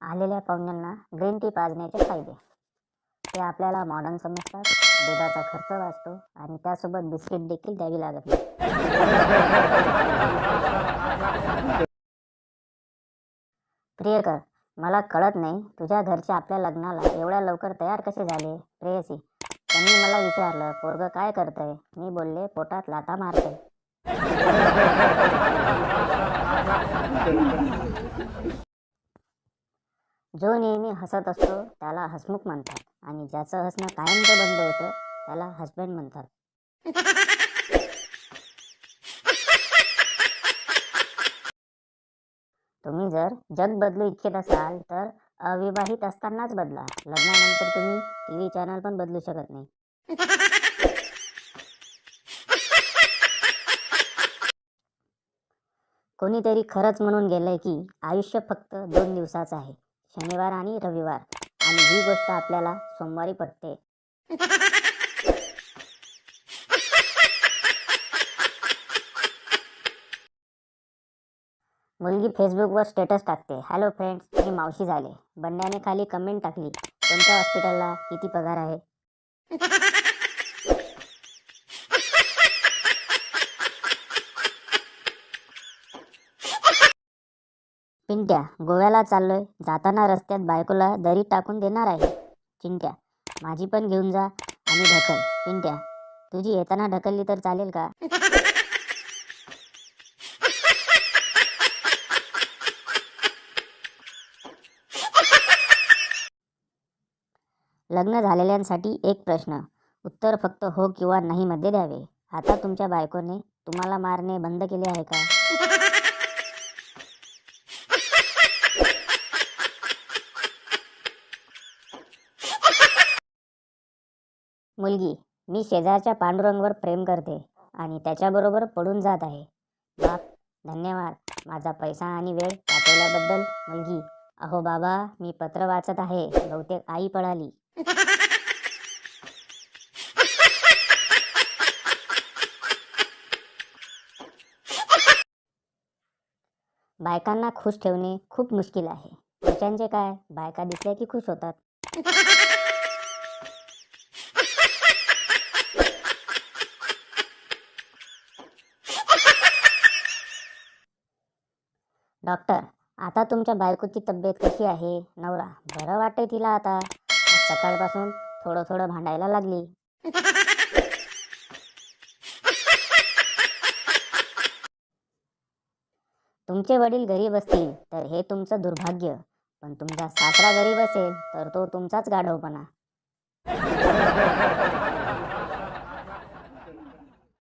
आलेल्या पाहुण्यांना green tea पाजण्याचे फायदे. ते आपल्याला मॉडर्न समजतात, दुधाचा खर्च वाचतो आणि त्यासोबत बिस्किट देखील द्यावी लागत नाही. प्रियकर, मला कळत नाही तुझ्या घरचे आपल्या लग्नाला एवढ्या लवकर तयार कसे झाले. प्रेयसी, त्यांनी मला विचारलं पोरगं काय करतंय. मी बोलले पोटात लाथा मारतंय. जो नेहमी हसत असतो त्याला हसमुख म्हणतात आणि ज्याचं हसणं कायमचं बंद होतं त्याला हसबँड म्हणतात. तुम्ही जर जग बदलू इच्छित असाल तर अविवाहित असतानाच बदला. लग्नानंतर तुम्ही टीव्ही चॅनल पण बदलू शकत नाही. कोणीतरी खरंच म्हणून गेलंय की आयुष्य फक्त 2 दिवसाचं आहे, शनिवार आणि रविवार, आणि ही गोष्ट आपल्याला सोमवारी पटते. मुलगी फेसबुकवर स्टेटस टाकते, हॅलो फ्रेंड्स, मी मावशी झाले. बंड्याने खाली कमेंट टाकली, कोणत्या हॉस्पिटलला किती पगार आहे. पिंट्या, गोव्याला चाललोय, जाताना रस्त्यात बायकोला दरीत टाकून देणार आहे. चिंट्या, माझी पण घेऊन जा आणि ढकल. पिंट्या, तुझी येताना ढकलली तर चालेल का. लग्न झालेल्यांसाठी एक प्रश्न, उत्तर फक्त हो किंवा नाही मध्ये द्यावे. आता तुमच्या बायकोने तुम्हाला मारणे बंद केले आहे का. मुलगी, मी शेजारच्या पांडुरंगवर प्रेम करते आणि त्याच्याबरोबर पडून जात आहे. बाप, धन्यवाद माझा पैसा आणि वेळ वाचवल्याबद्दल. मुलगी, अहो बाबा, मी पत्र वाचत आहे, बहुतेक आई पळाली. बायकांना खुश ठेवणे खूप मुश्किल आहे. पुरुषांचे काय, बायका दिसल्या की खुश होतात. डॉक्टर, आता तुमच्या बायकोची तब्येत कशी आहे. नवरा, बरं वाटतंय तिला आता, आज सकाळपासून थोडं थोडं भांडायला लागली. तुमचे वडील गरीब असतील तर हे तुमचं दुर्भाग्य, पण तुमचा सासरा गरीब असेल तर तो तुमचाच गाढवपणा.